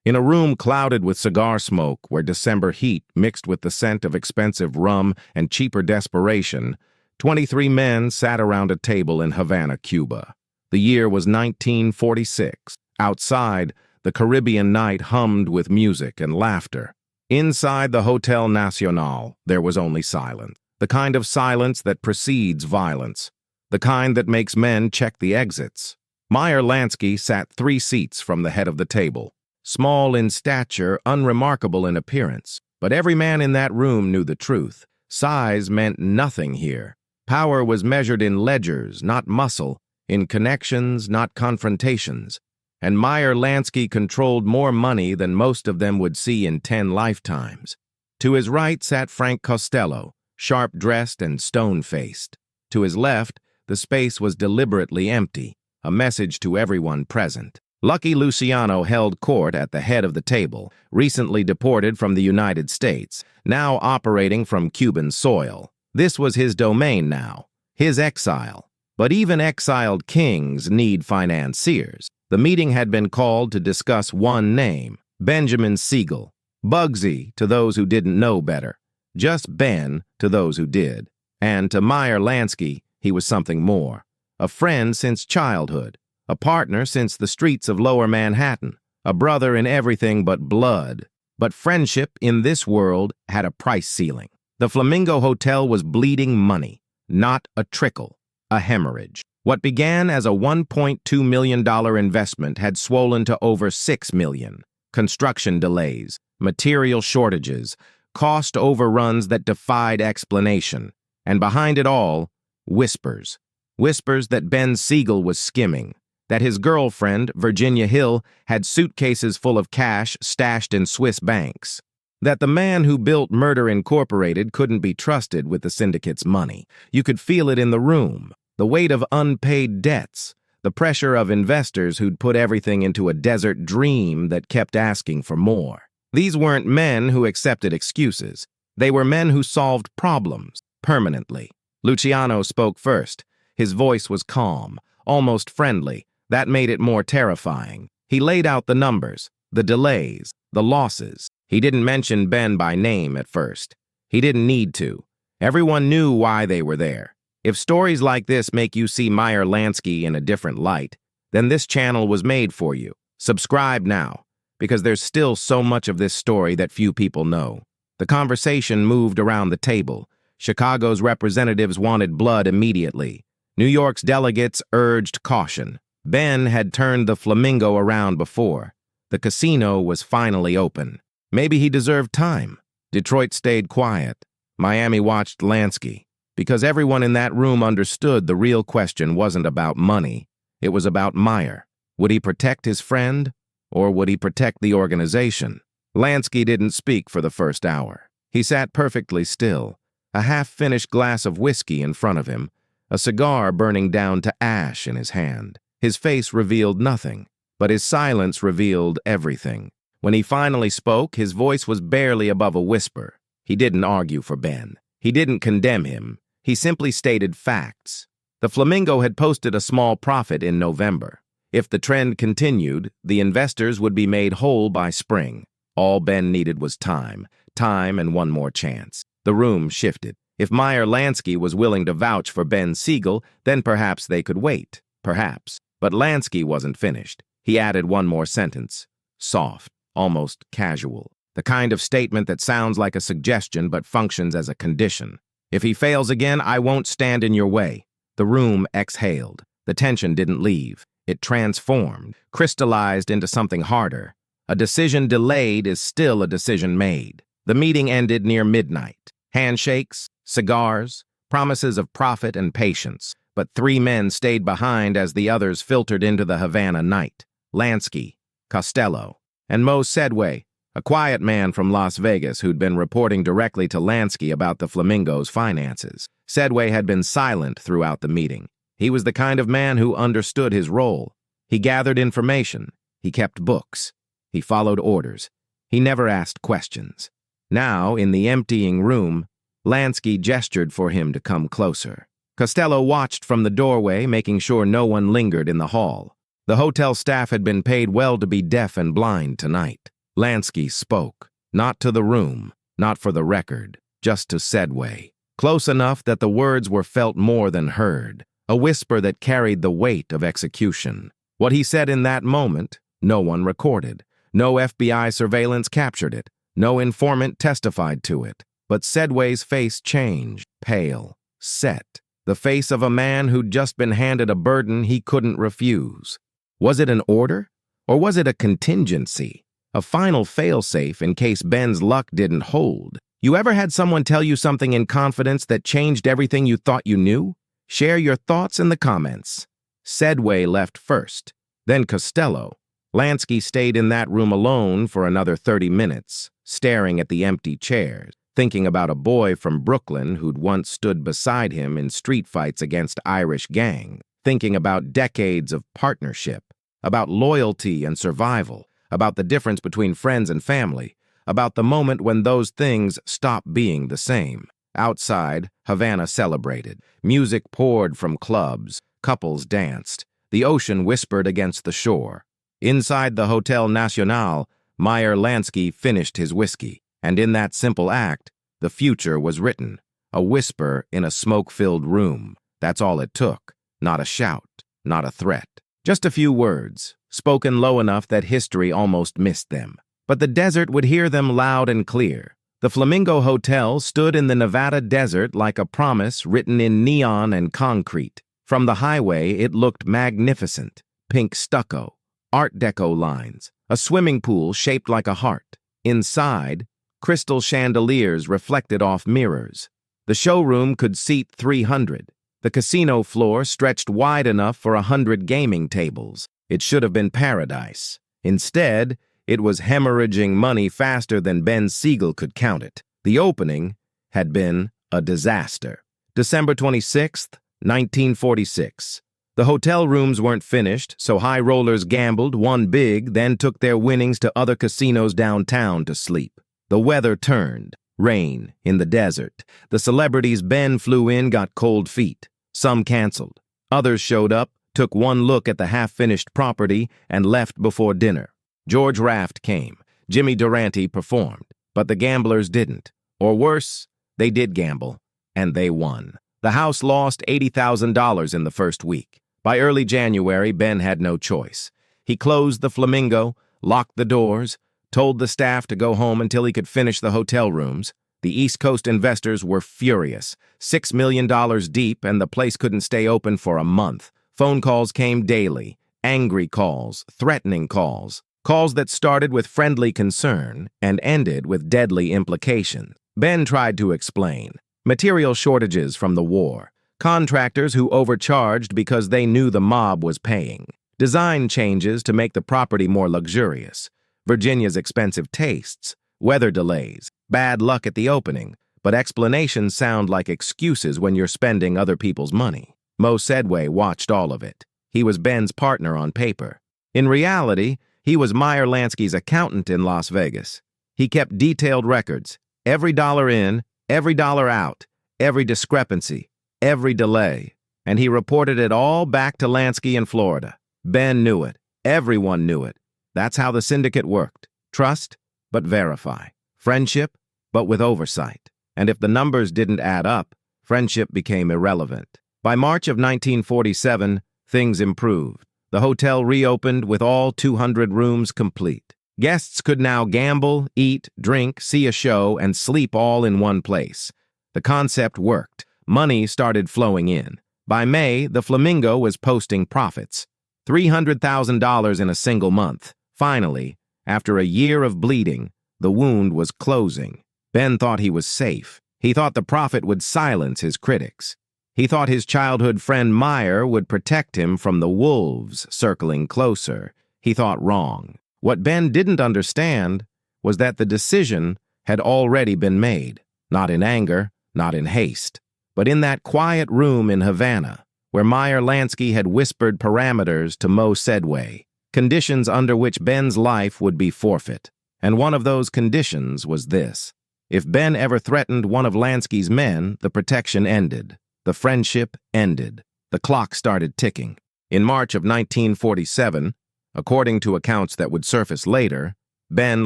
In a room clouded with cigar smoke where December heat mixed with the scent of expensive rum and cheaper desperation, 23 men sat around a table in Havana, Cuba. The year was 1946. Outside, the Caribbean night hummed with music and laughter. Inside the Hotel Nacional, there was only silence. The kind of silence that precedes violence. The kind that makes men check the exits. Meyer Lansky sat 3 seats from the head of the table. Small in stature, unremarkable in appearance. But every man in that room knew the truth. Size meant nothing here. Power was measured in ledgers, not muscle, in connections, not confrontations. And Meyer Lansky controlled more money than most of them would see in 10 lifetimes. To his right sat Frank Costello, sharp-dressed and stone-faced. To his left, the space was deliberately empty, a message to everyone present. Lucky Luciano held court at the head of the table, recently deported from the United States, now operating from Cuban soil. This was his domain now, his exile. But even exiled kings need financiers. The meeting had been called to discuss one name, Benjamin Siegel. Bugsy to those who didn't know better. Just Ben to those who did. And to Meyer Lansky, he was something more. A friend since childhood. A partner since the streets of Lower Manhattan, a brother in everything but blood. But friendship in this world had a price ceiling. The Flamingo Hotel was bleeding money, not a trickle, a hemorrhage. What began as a $1.2 million investment had swollen to over $6 million. Construction delays, material shortages, cost overruns that defied explanation. And behind it all, whispers. Whispers that Ben Siegel was skimming. That his girlfriend, Virginia Hill, had suitcases full of cash stashed in Swiss banks. That the man who built Murder Incorporated couldn't be trusted with the syndicate's money. You could feel it in the room. The weight of unpaid debts. The pressure of investors who'd put everything into a desert dream that kept asking for more. These weren't men who accepted excuses. They were men who solved problems, permanently. Luciano spoke first. His voice was calm, almost friendly. That made it more terrifying. He laid out the numbers, the delays, the losses. He didn't mention Ben by name at first. He didn't need to. Everyone knew why they were there. If stories like this make you see Meyer Lansky in a different light, then this channel was made for you. Subscribe now, because there's still so much of this story that few people know. The conversation moved around the table. Chicago's representatives wanted blood immediately. New York's delegates urged caution. Ben had turned the Flamingo around before. The casino was finally open. Maybe he deserved time. Detroit stayed quiet. Miami watched Lansky. Because everyone in that room understood the real question wasn't about money. It was about Meyer. Would he protect his friend, or would he protect the organization? Lansky didn't speak for the first hour. He sat perfectly still, a half-finished glass of whiskey in front of him, a cigar burning down to ash in his hand. His face revealed nothing, but his silence revealed everything. When he finally spoke, his voice was barely above a whisper. He didn't argue for Ben. He didn't condemn him. He simply stated facts. The Flamingo had posted a small profit in November. If the trend continued, the investors would be made whole by spring. All Ben needed was time and one more chance. The room shifted. If Meyer Lansky was willing to vouch for Ben Siegel, then perhaps they could wait. Perhaps. But Lansky wasn't finished. He added one more sentence. Soft, almost casual. The kind of statement that sounds like a suggestion but functions as a condition. If he fails again, I won't stand in your way. The room exhaled. The tension didn't leave. It transformed, crystallized into something harder. A decision delayed is still a decision made. The meeting ended near midnight. Handshakes, cigars, promises of profit and patience. But 3 men stayed behind as the others filtered into the Havana night. Lansky, Costello, and Mo Sedway, a quiet man from Las Vegas who'd been reporting directly to Lansky about the Flamingo's finances. Sedway had been silent throughout the meeting. He was the kind of man who understood his role. He gathered information. He kept books. He followed orders. He never asked questions. Now, in the emptying room, Lansky gestured for him to come closer. Costello watched from the doorway, making sure no one lingered in the hall. The hotel staff had been paid well to be deaf and blind tonight. Lansky spoke, not to the room, not for the record, just to Sedway. Close enough that the words were felt more than heard, a whisper that carried the weight of execution. What he said in that moment, no one recorded. No FBI surveillance captured it. No informant testified to it. But Sedway's face changed, pale, set, the face of a man who'd just been handed a burden he couldn't refuse. Was it an order? Or was it a contingency? A final failsafe in case Ben's luck didn't hold? You ever had someone tell you something in confidence that changed everything you thought you knew? Share your thoughts in the comments. Sedway left first, then Costello. Lansky stayed in that room alone for another 30 minutes, staring at the empty chairs, thinking about a boy from Brooklyn who'd once stood beside him in street fights against Irish gangs, thinking about decades of partnership, about loyalty and survival, about the difference between friends and family, about the moment when those things stop being the same. Outside, Havana celebrated. Music poured from clubs. Couples danced. The ocean whispered against the shore. Inside the Hotel Nacional, Meyer Lansky finished his whiskey, and in that simple act, the future was written. A whisper in a smoke-filled room. That's all it took. Not a shout, not a threat. Just a few words, spoken low enough that history almost missed them. But the desert would hear them loud and clear. The Flamingo Hotel stood in the Nevada desert like a promise written in neon and concrete. From the highway, it looked magnificent. Pink stucco, Art Deco lines, a swimming pool shaped like a heart. Inside, crystal chandeliers reflected off mirrors. The showroom could seat 300. The casino floor stretched wide enough for 100 gaming tables. It should have been paradise. Instead, it was hemorrhaging money faster than Ben Siegel could count it. The opening had been a disaster. December 26th, 1946. The hotel rooms weren't finished, so high rollers gambled, won big, then took their winnings to other casinos downtown to sleep. The weather turned. Rain in the desert. The celebrities Ben flew in got cold feet. Some canceled. Others showed up, took one look at the half-finished property, and left before dinner. George Raft came. Jimmy Durante performed. But the gamblers didn't. Or worse, they did gamble, and they won. The house lost $80,000 in the first week. By early January, Ben had no choice. He closed the Flamingo, locked the doors, told the staff to go home until he could finish the hotel rooms. The East Coast investors were furious. $6 million deep, and the place couldn't stay open for a month. Phone calls came daily. Angry calls, threatening calls. Calls that started with friendly concern and ended with deadly implications. Ben tried to explain. Material shortages from the war. Contractors who overcharged because they knew the mob was paying. Design changes to make the property more luxurious. Virginia's expensive tastes. Weather delays. Bad luck at the opening. But explanations sound like excuses when you're spending other people's money. Mo Sedway watched all of it. He was Ben's partner on paper. In reality, he was Meyer Lansky's accountant in Las Vegas. He kept detailed records. Every dollar in, every dollar out, every discrepancy, every delay. And he reported it all back to Lansky in Florida. Ben knew it. Everyone knew it. That's how the syndicate worked. Trust, but verify. Friendship, but with oversight. And if the numbers didn't add up, friendship became irrelevant. By March of 1947, things improved. The hotel reopened with all 200 rooms complete. Guests could now gamble, eat, drink, see a show, and sleep all in one place. The concept worked. Money started flowing in. By May, the Flamingo was posting profits. $300,000 in a single month. Finally, after a year of bleeding, the wound was closing. Ben thought he was safe. He thought the profit would silence his critics. He thought his childhood friend Meyer would protect him from the wolves circling closer. He thought wrong. What Ben didn't understand was that the decision had already been made, not in anger, not in haste, but in that quiet room in Havana, where Meyer Lansky had whispered parameters to Mo Sedway, conditions under which Ben's life would be forfeit. And one of those conditions was this. If Ben ever threatened one of Lansky's men, the protection ended. The friendship ended. The clock started ticking. In March of 1947, according to accounts that would surface later, Ben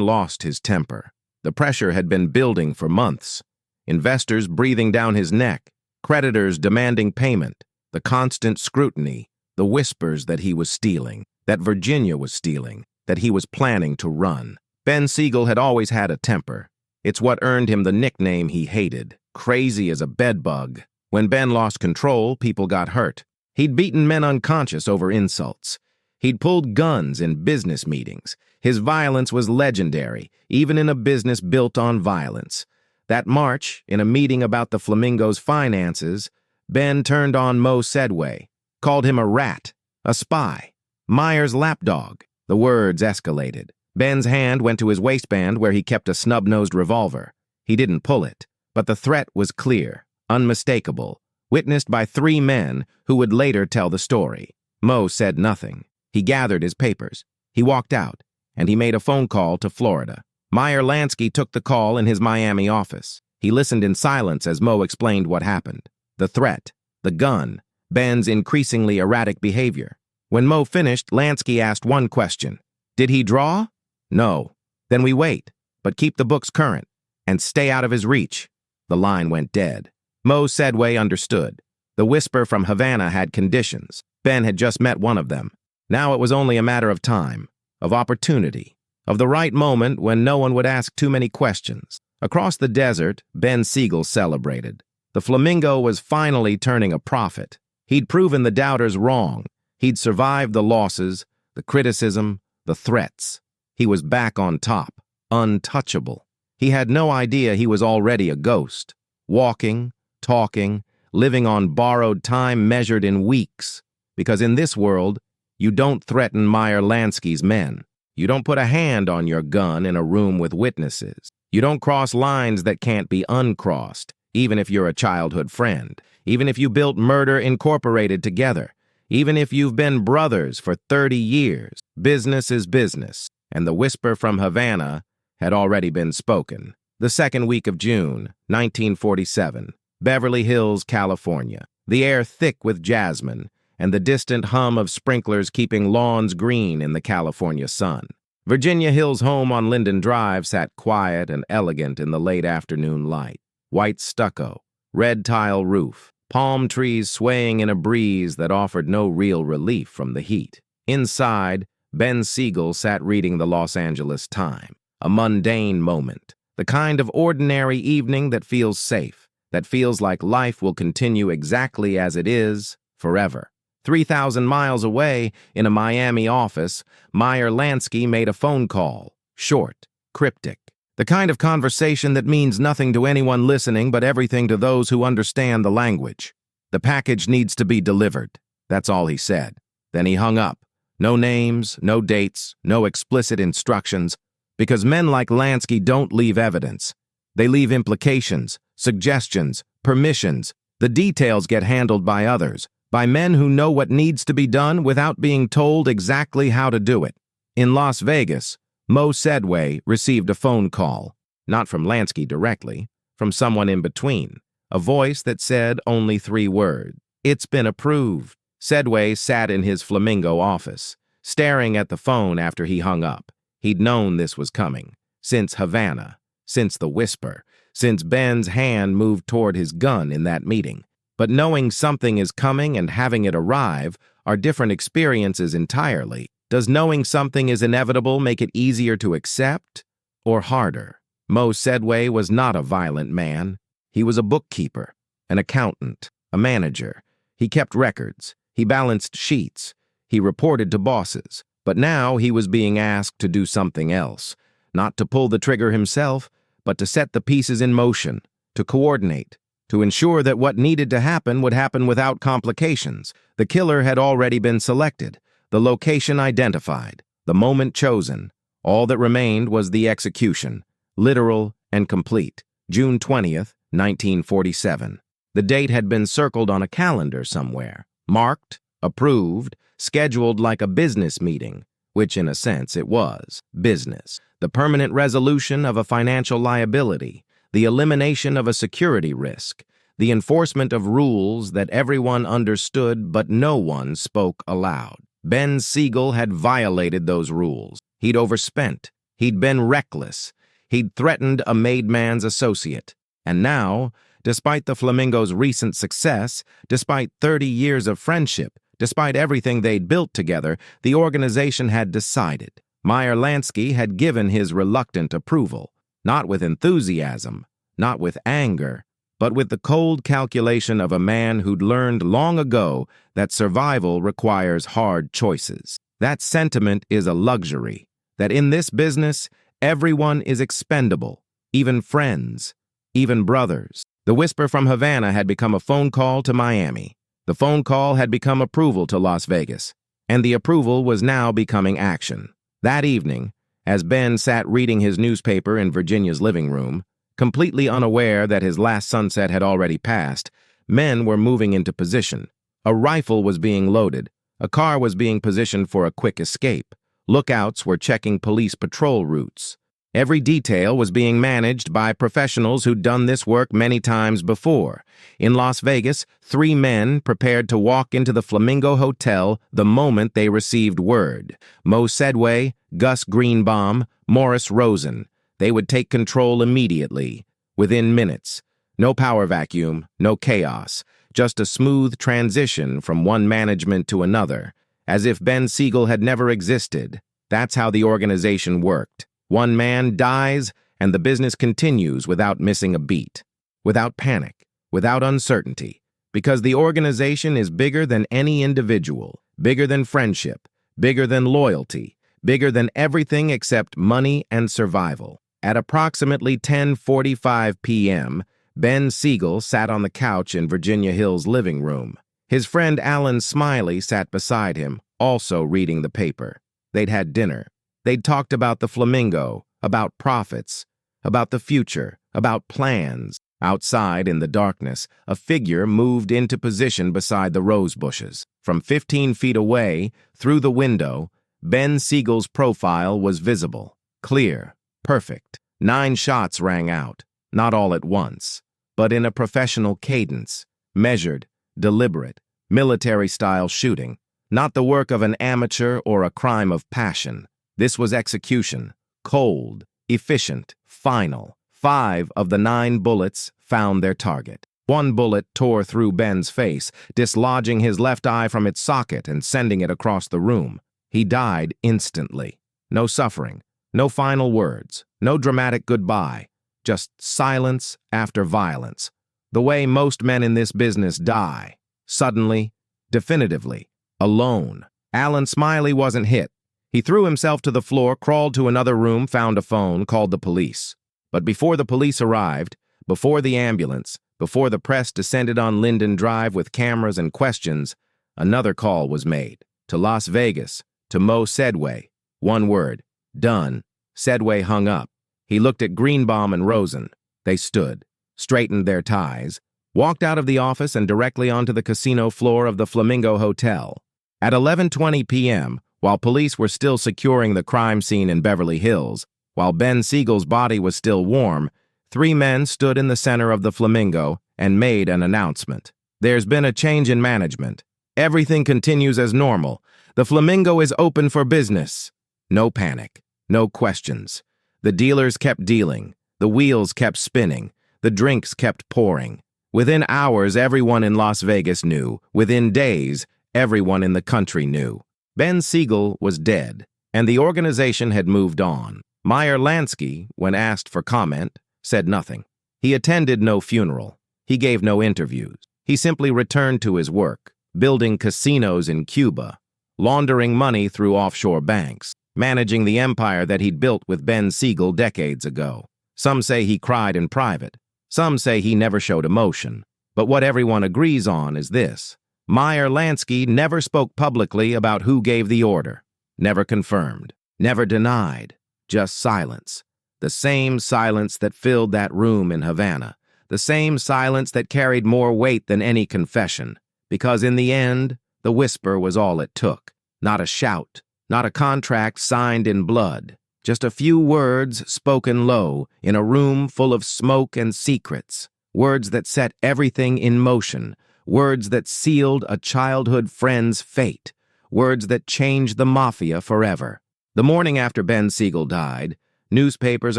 lost his temper. The pressure had been building for months. Investors breathing down his neck, creditors demanding payment, the constant scrutiny, the whispers that he was stealing, that Virginia was stealing, that he was planning to run. Ben Siegel had always had a temper. It's what earned him the nickname he hated, crazy as a bedbug. When Ben lost control, people got hurt. He'd beaten men unconscious over insults. He'd pulled guns in business meetings. His violence was legendary, even in a business built on violence. That March, in a meeting about the Flamingo's finances, Ben turned on Mo Sedway, called him a rat, a spy, Meyer's lapdog. The words escalated. Ben's hand went to his waistband where he kept a snub-nosed revolver. He didn't pull it, but the threat was clear, unmistakable, witnessed by 3 men who would later tell the story. Mo said nothing. He gathered his papers. He walked out, and he made a phone call to Florida. Meyer Lansky took the call in his Miami office. He listened in silence as Mo explained what happened. The threat, the gun, Ben's increasingly erratic behavior. When Mo finished, Lansky asked one question. Did he draw? No. Then we wait, but keep the books current, and stay out of his reach. The line went dead. Mo Sedway understood. The whisper from Havana had conditions. Ben had just met one of them. Now it was only a matter of time, of opportunity, of the right moment when no one would ask too many questions. Across the desert, Ben Siegel celebrated. The Flamingo was finally turning a profit. He'd proven the doubters wrong. He'd survived the losses, the criticism, the threats. He was back on top, untouchable. He had no idea he was already a ghost, walking, talking, living on borrowed time measured in weeks. Because in this world, you don't threaten Meyer Lansky's men. You don't put a hand on your gun in a room with witnesses. You don't cross lines that can't be uncrossed, even if you're a childhood friend, even if you built Murder Incorporated together, even if you've been brothers for 30 years. Business is business, and the whisper from Havana had already been spoken. The second week of June, 1947, Beverly Hills, California. The air thick with jasmine, and the distant hum of sprinklers keeping lawns green in the California sun. Virginia Hill's home on Linden Drive sat quiet and elegant in the late afternoon light. White stucco, red tile roof, palm trees swaying in a breeze that offered no real relief from the heat. Inside, Ben Siegel sat reading the Los Angeles Times. A mundane moment, the kind of ordinary evening that feels safe, that feels like life will continue exactly as it is, forever. 3,000 miles away, in a Miami office, Meyer Lansky made a phone call, short, cryptic. The kind of conversation that means nothing to anyone listening but everything to those who understand the language. The package needs to be delivered. That's all he said. Then he hung up. No names, no dates, no explicit instructions, because men like Lansky don't leave evidence. They leave implications, suggestions, permissions. The details get handled by others, by men who know what needs to be done without being told exactly how to do it. In Las Vegas, Mo Sedway received a phone call, not from Lansky directly, from someone in between, a voice that said only 3 words. It's been approved. Sedway sat in his Flamingo office, staring at the phone after he hung up. He'd known this was coming, since Havana, since the whisper, since Ben's hand moved toward his gun in that meeting. But knowing something is coming and having it arrive are different experiences entirely. Does knowing something is inevitable make it easier to accept or harder? Mo Sedway was not a violent man. He was a bookkeeper, an accountant, a manager. He kept records. He balanced sheets. He reported to bosses. But now he was being asked to do something else, not to pull the trigger himself, but to set the pieces in motion, to coordinate, to ensure that what needed to happen would happen without complications. The killer had already been selected, the location identified, the moment chosen. All that remained was the execution, literal and complete. June 20th, 1947. The date had been circled on a calendar somewhere, marked, approved, scheduled like a business meeting, which in a sense it was, business. The permanent resolution of a financial liability, the elimination of a security risk, the enforcement of rules that everyone understood but no one spoke aloud. Ben Siegel had violated those rules. He'd overspent. He'd been reckless. He'd threatened a made man's associate. And now, despite the Flamingo's recent success, despite 30 years of friendship, despite everything they'd built together, the organization had decided. Meyer Lansky had given his reluctant approval, not with enthusiasm, not with anger, but with the cold calculation of a man who'd learned long ago that survival requires hard choices. That sentiment is a luxury, that in this business, everyone is expendable, even friends, even brothers. The whisper from Havana had become a phone call to Miami. The phone call had become approval to Las Vegas, and the approval was now becoming action. That evening, as Ben sat reading his newspaper in Virginia's living room, completely unaware that his last sunset had already passed, men were moving into position. A rifle was being loaded. A car was being positioned for a quick escape. Lookouts were checking police patrol routes. Every detail was being managed by professionals who'd done this work many times before. In Las Vegas, 3 men prepared to walk into the Flamingo Hotel the moment they received word. Mo Sedway, Gus Greenbaum, Morris Rosen. They would take control immediately, within minutes. No power vacuum, no chaos, just a smooth transition from one management to another, as if Ben Siegel had never existed. That's how the organization worked. One man dies, and the business continues without missing a beat, without panic, without uncertainty, because the organization is bigger than any individual, bigger than friendship, bigger than loyalty, bigger than everything except money and survival. At approximately 10:45 p.m., Ben Siegel sat on the couch in Virginia Hill's living room. His friend Alan Smiley sat beside him, also reading the paper. They'd had dinner. They'd talked about the Flamingo, about profits, about the future, about plans. Outside, in the darkness, a figure moved into position beside the rose bushes. From 15 feet away, through the window, Ben Siegel's profile was visible, clear, perfect. 9 shots rang out, not all at once, but in a professional cadence, measured, deliberate, military-style shooting, not the work of an amateur or a crime of passion. This was execution, cold, efficient, final. 5 of the 9 bullets found their target. 1 bullet tore through Ben's face, dislodging his left eye from its socket and sending it across the room. He died instantly. No suffering, no final words, no dramatic goodbye, just silence after violence. The way most men in this business die. Suddenly, definitively, alone. Alan Smiley wasn't hit. He threw himself to the floor, crawled to another room, found a phone, called the police. But before the police arrived, before the ambulance, before the press descended on Linden Drive with cameras and questions, another call was made. To Las Vegas, to Mo Sedway. 1 word. Done. Sedway hung up. He looked at Greenbaum and Rosen. They stood, straightened their ties, walked out of the office and directly onto the casino floor of the Flamingo Hotel. At 11:20 p.m., while police were still securing the crime scene in Beverly Hills, while Ben Siegel's body was still warm, 3 men stood in the center of the Flamingo and made an announcement. There's been a change in management. Everything continues as normal. The Flamingo is open for business. No panic. No questions. The dealers kept dealing. The wheels kept spinning. The drinks kept pouring. Within hours, everyone in Las Vegas knew. Within days, everyone in the country knew. Ben Siegel was dead, and the organization had moved on. Meyer Lansky, when asked for comment, said nothing. He attended no funeral. He gave no interviews. He simply returned to his work, building casinos in Cuba, laundering money through offshore banks, managing the empire that he'd built with Ben Siegel decades ago. Some say he cried in private. Some say he never showed emotion. But what everyone agrees on is this. Meyer Lansky never spoke publicly about who gave the order. Never confirmed. Never denied. Just silence. The same silence that filled that room in Havana. The same silence that carried more weight than any confession. Because in the end, the whisper was all it took. Not a shout. Not a contract signed in blood. Just a few words spoken low in a room full of smoke and secrets. Words that set everything in motion. Words that sealed a childhood friend's fate. Words that changed the Mafia forever. The morning after Ben Siegel died, Newspapers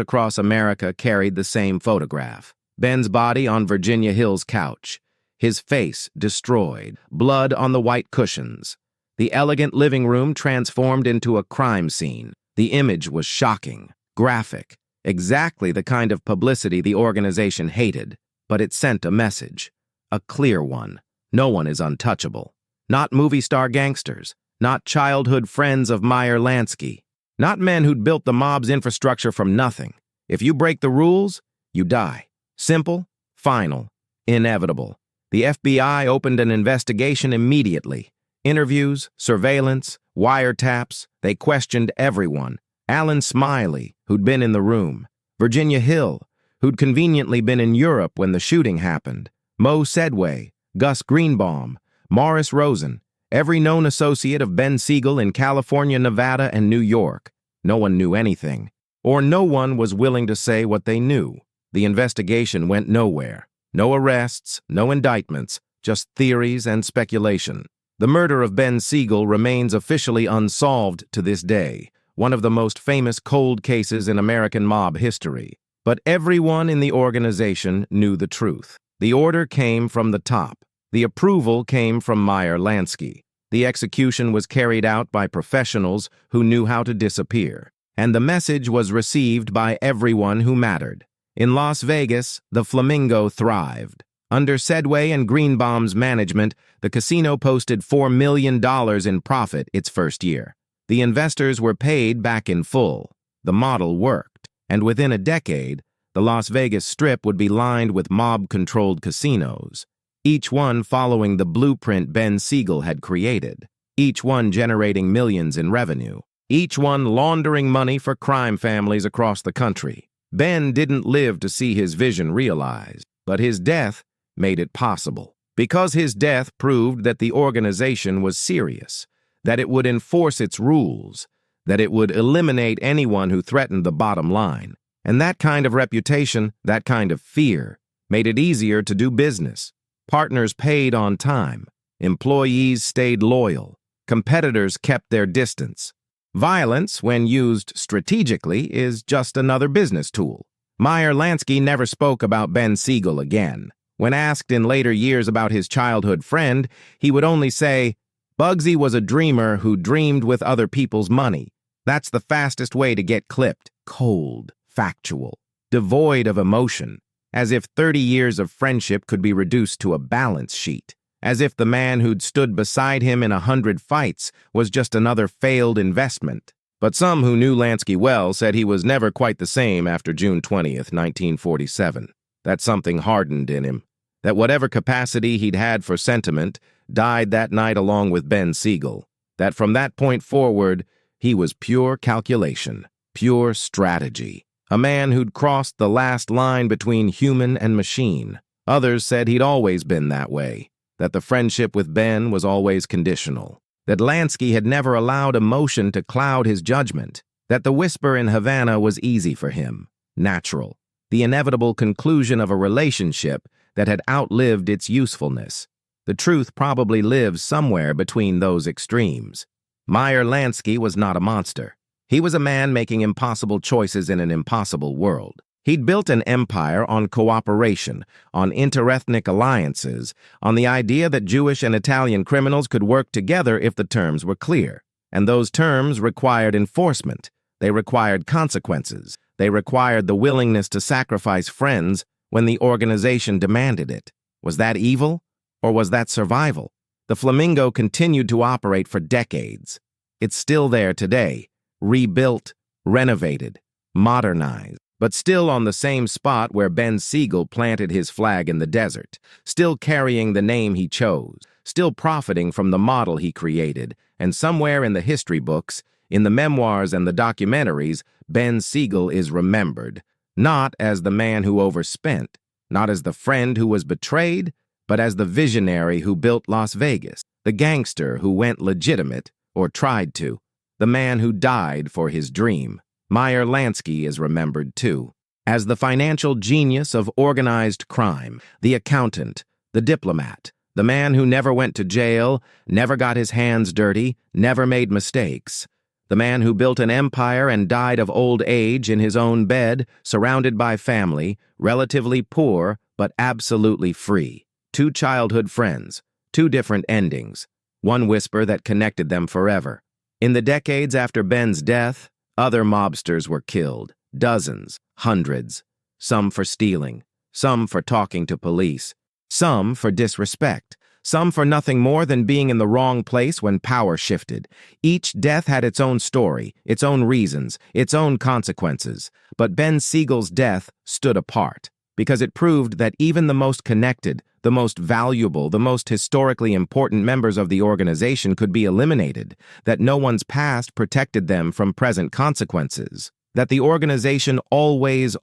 across America carried the same photograph. Ben's body on Virginia Hill's couch, his face destroyed, blood on the white cushions. The elegant living room transformed into a crime scene. The image was shocking, graphic, exactly the kind of publicity the organization hated, but it sent a message, a clear one. No one is untouchable. Not movie star gangsters, not childhood friends of Meyer Lansky, not men who'd built the mob's infrastructure from nothing. If you break the rules, you die. Simple, final, inevitable. The FBI opened an investigation immediately. Interviews, surveillance, wiretaps, they questioned everyone. Alan Smiley, who'd been in the room. Virginia Hill, who'd conveniently been in Europe when the shooting happened. Mo Sedway, Gus Greenbaum, Morris Rosen, every known associate of Ben Siegel in California, Nevada, and New York. No one knew anything, or no one was willing to say what they knew. The investigation went nowhere. No arrests, no indictments, just theories and speculation. The murder of Ben Siegel remains officially unsolved to this day, one of the most famous cold cases in American mob history. But everyone in the organization knew the truth. The order came from the top. The approval came from Meyer Lansky. The execution was carried out by professionals who knew how to disappear. And the message was received by everyone who mattered. In Las Vegas, the Flamingo thrived. Under Sedway and Greenbaum's management, the casino posted $4 million in profit its first year. The investors were paid back in full. The model worked, and within a decade, the Las Vegas Strip would be lined with mob-controlled casinos, each one following the blueprint Ben Siegel had created, each one generating millions in revenue, each one laundering money for crime families across the country. Ben didn't live to see his vision realized, but his death made it possible. Because his death proved that the organization was serious, that it would enforce its rules, that it would eliminate anyone who threatened the bottom line. And that kind of reputation, that kind of fear, made it easier to do business. Partners paid on time. Employees stayed loyal. Competitors kept their distance. Violence, when used strategically, is just another business tool. Meyer Lansky never spoke about Ben Siegel again. When asked in later years about his childhood friend, he would only say, "Bugsy was a dreamer who dreamed with other people's money." That's the fastest way to get clipped. Cold, factual, devoid of emotion, as if 30 years of friendship could be reduced to a balance sheet. As if the man who'd stood beside him in 100 fights was just another failed investment. But some who knew Lansky well said he was never quite the same after June 20th, 1947. That something hardened in him. That whatever capacity he'd had for sentiment died that night along with Ben Siegel. That from that point forward, he was pure calculation, pure strategy. A man who'd crossed the last line between human and machine. Others said he'd always been that way. That the friendship with Ben was always conditional, that Lansky had never allowed emotion to cloud his judgment, that the whisper in Havana was easy for him, natural, the inevitable conclusion of a relationship that had outlived its usefulness. The truth probably lives somewhere between those extremes. Meyer Lansky was not a monster. He was a man making impossible choices in an impossible world. He'd built an empire on cooperation, on interethnic alliances, on the idea that Jewish and Italian criminals could work together if the terms were clear. And those terms required enforcement. They required consequences. They required the willingness to sacrifice friends when the organization demanded it. Was that evil, or was that survival? The Flamingo continued to operate for decades. It's still there today, rebuilt, renovated, modernized. But still on the same spot where Ben Siegel planted his flag in the desert, still carrying the name he chose, still profiting from the model he created, and somewhere in the history books, in the memoirs and the documentaries, Ben Siegel is remembered, not as the man who overspent, not as the friend who was betrayed, but as the visionary who built Las Vegas, the gangster who went legitimate, or tried to, the man who died for his dream. Meyer Lansky is remembered, too, as the financial genius of organized crime, the accountant, the diplomat, the man who never went to jail, never got his hands dirty, never made mistakes, The man who built an empire and died of old age in his own bed, surrounded by family, relatively poor, but absolutely free. 2 childhood friends, 2 different endings, one whisper that connected them forever. In the decades after Ben's death, other mobsters were killed, dozens, hundreds, some for stealing, some for talking to police, some for disrespect, some for nothing more than being in the wrong place when power shifted. Each death had its own story, its own reasons, its own consequences. But Ben Siegel's death stood apart, because it proved that even the most connected, the most valuable, the most historically important members of the organization could be eliminated, that no one's past protected them from present consequences, that the organization always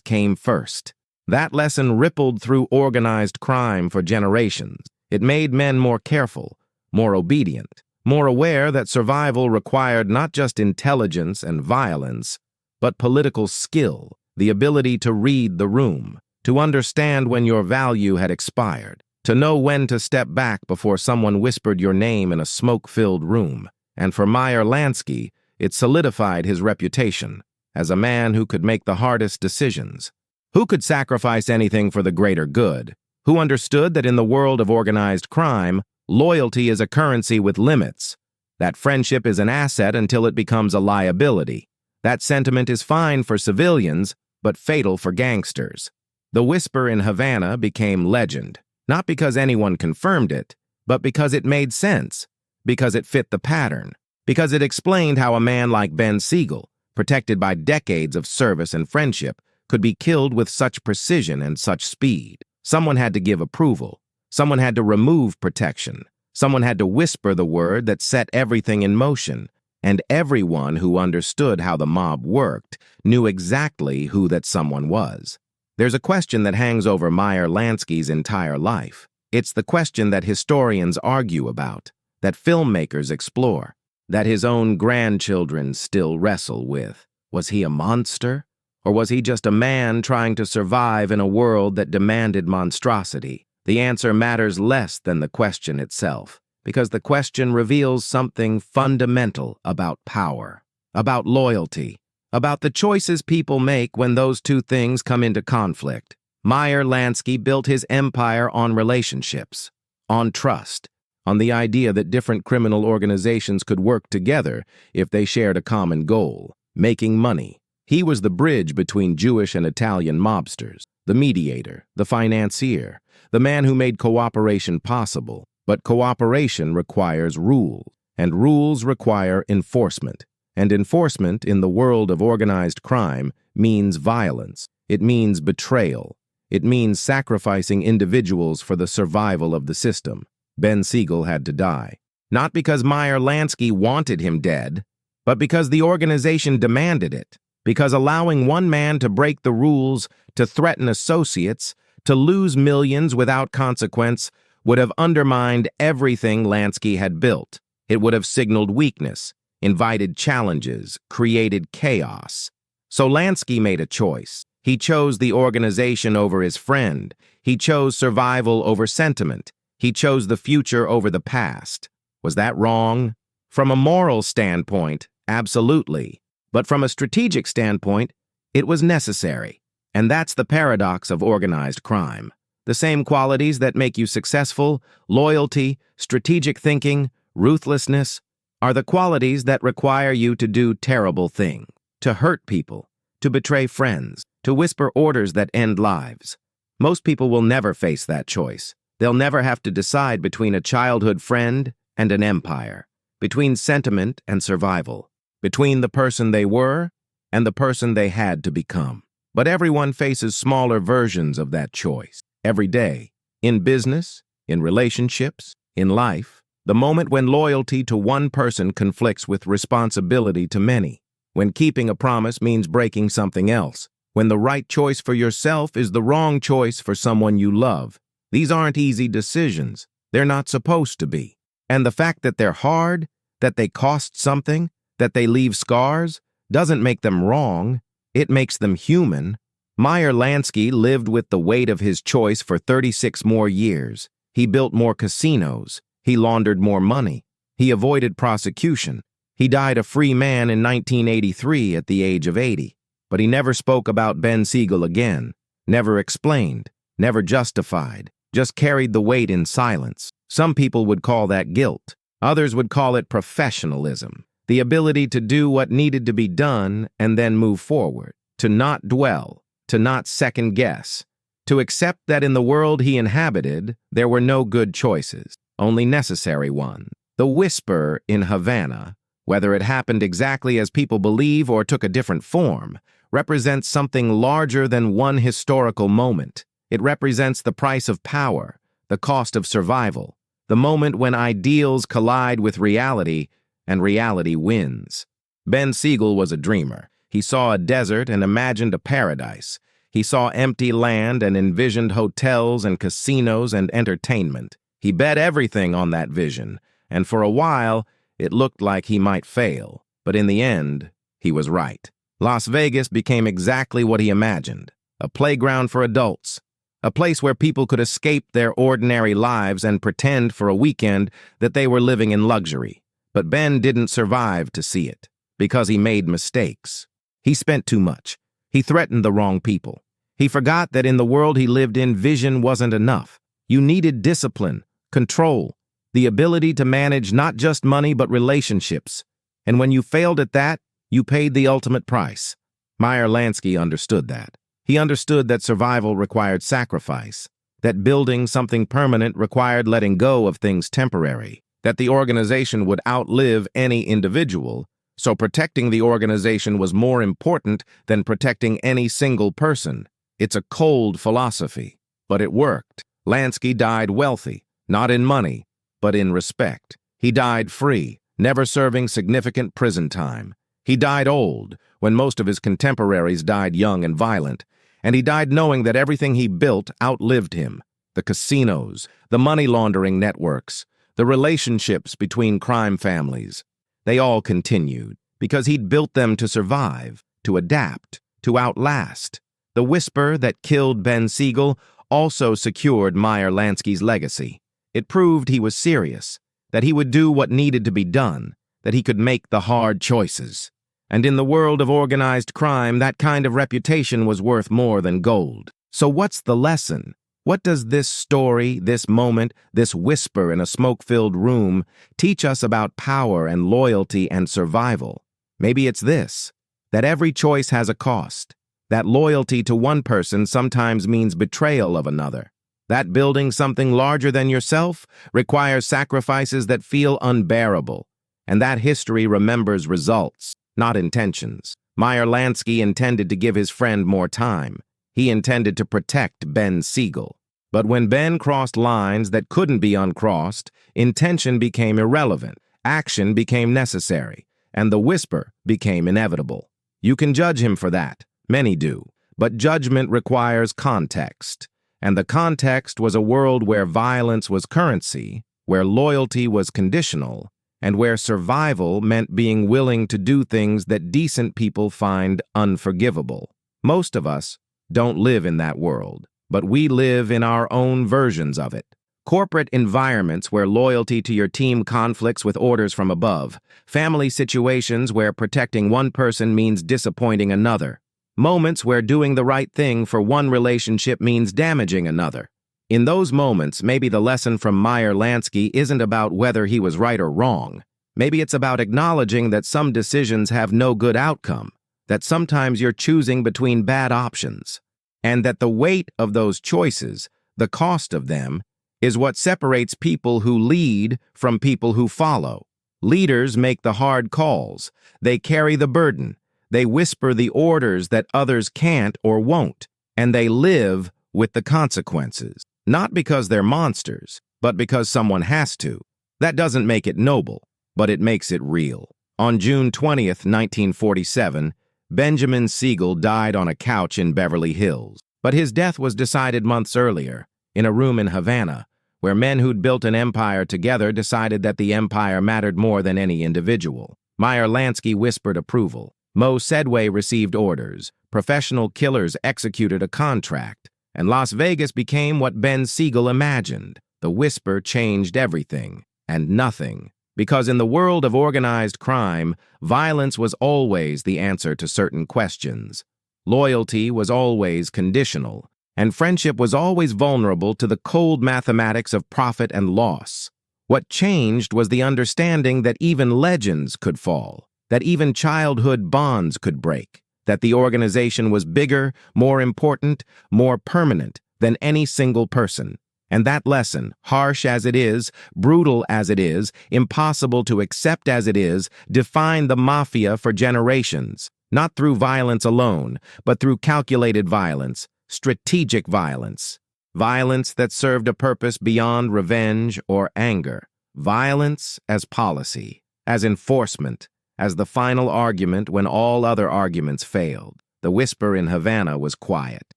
came first. That lesson rippled through organized crime for generations. It made men more careful, more obedient, more aware that survival required not just intelligence and violence, but political skill, the ability to read the room, to understand when your value had expired, to know when to step back before someone whispered your name in a smoke-filled room. And for Meyer Lansky, it solidified his reputation as a man who could make the hardest decisions, who could sacrifice anything for the greater good, who understood that in the world of organized crime, loyalty is a currency with limits, that friendship is an asset until it becomes a liability. That sentiment is fine for civilians, but fatal for gangsters. The whisper in Havana became legend, not because anyone confirmed it, but because it made sense, because it fit the pattern, because it explained how a man like Ben Siegel, protected by decades of service and friendship, could be killed with such precision and such speed. Someone had to give approval. Someone had to remove protection. Someone had to whisper the word that set everything in motion. And everyone who understood how the mob worked knew exactly who that someone was. There's a question that hangs over Meyer Lansky's entire life. It's the question that historians argue about, that filmmakers explore, that his own grandchildren still wrestle with. Was he a monster? Or was he just a man trying to survive in a world that demanded monstrosity? The answer matters less than the question itself, because the question reveals something fundamental about power, about loyalty, about the choices people make when those two things come into conflict. Meyer Lansky built his empire on relationships, on trust, on the idea that different criminal organizations could work together if they shared a common goal, making money. He was the bridge between Jewish and Italian mobsters, the mediator, the financier, the man who made cooperation possible. But cooperation requires rules, and rules require enforcement. And enforcement in the world of organized crime means violence. It means betrayal. It means sacrificing individuals for the survival of the system. Ben Siegel had to die. Not because Meyer Lansky wanted him dead, but because the organization demanded it. Because allowing one man to break the rules, to threaten associates, to lose millions without consequence, would have undermined everything Lansky had built. It would have signaled weakness, invited challenges, created chaos. So Lansky made a choice. He chose the organization over his friend. He chose survival over sentiment. He chose the future over the past. Was that wrong? From a moral standpoint, absolutely. But from a strategic standpoint, it was necessary. And that's the paradox of organized crime. The same qualities that make you successful, loyalty, strategic thinking, ruthlessness, are the qualities that require you to do terrible things, to hurt people, to betray friends, to whisper orders that end lives. Most people will never face that choice. They'll never have to decide between a childhood friend and an empire, between sentiment and survival, between the person they were and the person they had to become. But everyone faces smaller versions of that choice. Every day, in business, in relationships, in life, the moment when loyalty to one person conflicts with responsibility to many, when keeping a promise means breaking something else, when the right choice for yourself is the wrong choice for someone you love. These aren't easy decisions. They're not supposed to be. And the fact that they're hard, that they cost something, that they leave scars, doesn't make them wrong. It makes them human. Meyer Lansky lived with the weight of his choice for 36 more years. He built more casinos. He laundered more money. He avoided prosecution. He died a free man in 1983 at the age of 80, but he never spoke about Ben Siegel again, never explained, never justified, just carried the weight in silence. Some people would call that guilt. Others would call it professionalism, the ability to do what needed to be done and then move forward, to not dwell, to not second-guess, to accept that in the world he inhabited, there were no good choices, only necessary ones. The whisper in Havana, whether it happened exactly as people believe or took a different form, represents something larger than one historical moment. It represents the price of power, the cost of survival, the moment when ideals collide with reality and reality wins. Ben Siegel was a dreamer. He saw a desert and imagined a paradise. He saw empty land and envisioned hotels and casinos and entertainment. He bet everything on that vision, and for a while, it looked like he might fail. But in the end, he was right. Las Vegas became exactly what he imagined, a playground for adults, a place where people could escape their ordinary lives and pretend for a weekend that they were living in luxury. But Ben didn't survive to see it, because he made mistakes. He spent too much. He threatened the wrong people. He forgot that in the world he lived in, vision wasn't enough. You needed discipline, control, the ability to manage not just money but relationships. And when you failed at that, you paid the ultimate price. Meyer Lansky understood that. He understood that survival required sacrifice, that building something permanent required letting go of things temporary, that the organization would outlive any individual, so protecting the organization was more important than protecting any single person. It's a cold philosophy, but it worked. Lansky died wealthy, not in money, but in respect. He died free, never serving significant prison time. He died old, when most of his contemporaries died young and violent, and he died knowing that everything he built outlived him. The casinos, the money laundering networks, the relationships between crime families, they all continued, because he'd built them to survive, to adapt, to outlast. The whisper that killed Ben Siegel also secured Meyer Lansky's legacy. It proved he was serious, that he would do what needed to be done, that he could make the hard choices. And in the world of organized crime, that kind of reputation was worth more than gold. So what's the lesson? What does this story, this moment, this whisper in a smoke-filled room teach us about power and loyalty and survival? Maybe it's this, that every choice has a cost, that loyalty to one person sometimes means betrayal of another, that building something larger than yourself requires sacrifices that feel unbearable, and that history remembers results, not intentions. Meyer Lansky intended to give his friend more time. He intended to protect Ben Siegel. But when Ben crossed lines that couldn't be uncrossed, intention became irrelevant, action became necessary, and the whisper became inevitable. You can judge him for that. Many do. But judgment requires context. And the context was a world where violence was currency, where loyalty was conditional, and where survival meant being willing to do things that decent people find unforgivable. Most of us don't live in that world, but we live in our own versions of it. Corporate environments where loyalty to your team conflicts with orders from above. Family situations where protecting one person means disappointing another. Moments where doing the right thing for one relationship means damaging another. In those moments, maybe the lesson from Meyer Lansky isn't about whether he was right or wrong. Maybe it's about acknowledging that some decisions have no good outcome, that sometimes you're choosing between bad options, and that the weight of those choices, the cost of them, is what separates people who lead from people who follow. Leaders make the hard calls. They carry the burden. They whisper the orders that others can't or won't, and they live with the consequences. Not because they're monsters, but because someone has to. That doesn't make it noble, but it makes it real. On June 20th, 1947, Benjamin Siegel died on a couch in Beverly Hills. But his death was decided months earlier, in a room in Havana, where men who'd built an empire together decided that the empire mattered more than any individual. Meyer Lansky whispered approval. Mo Sedway received orders. Professional killers executed a contract. And Las Vegas became what Ben Siegel imagined. The whisper changed everything, and nothing Because in the world of organized crime, violence was always the answer to certain questions. Loyalty was always conditional, and friendship was always vulnerable to the cold mathematics of profit and loss. What changed was the understanding that even legends could fall, that even childhood bonds could break, that the organization was bigger, more important, more permanent than any single person. And that lesson, harsh as it is, brutal as it is, impossible to accept as it is, defined the Mafia for generations, not through violence alone, but through calculated violence, strategic violence, violence that served a purpose beyond revenge or anger, violence as policy, as enforcement, as the final argument when all other arguments failed. The whisper in Havana was quiet,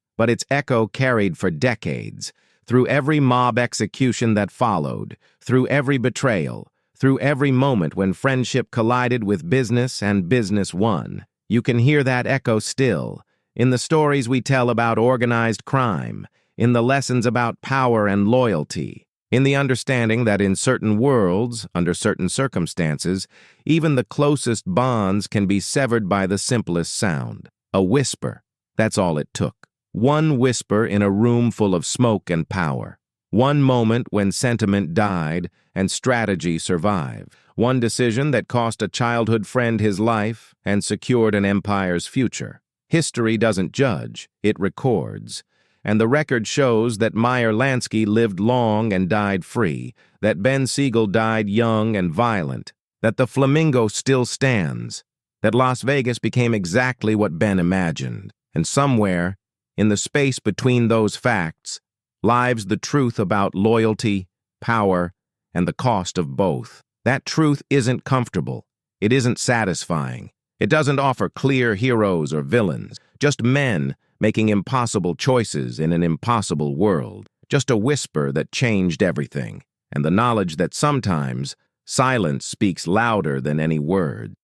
but its echo carried for decades, through every mob execution that followed, through every betrayal, through every moment when friendship collided with business and business won. You can hear that echo still, in the stories we tell about organized crime, in the lessons about power and loyalty, in the understanding that in certain worlds, under certain circumstances, even the closest bonds can be severed by the simplest sound. A whisper, that's all it took. One whisper in a room full of smoke and power. One moment when sentiment died and strategy survived. One decision that cost a childhood friend his life and secured an empire's future. History doesn't judge, it records. And the record shows that Meyer Lansky lived long and died free, that Siegel died young and violent, that the Flamingo still stands, that Las Vegas became exactly what Ben imagined. And somewhere, in the space between those facts, lies the truth about loyalty, power, and the cost of both. That truth isn't comfortable. It isn't satisfying. It doesn't offer clear heroes or villains, just men making impossible choices in an impossible world. Just a whisper that changed everything, and the knowledge that sometimes silence speaks louder than any word.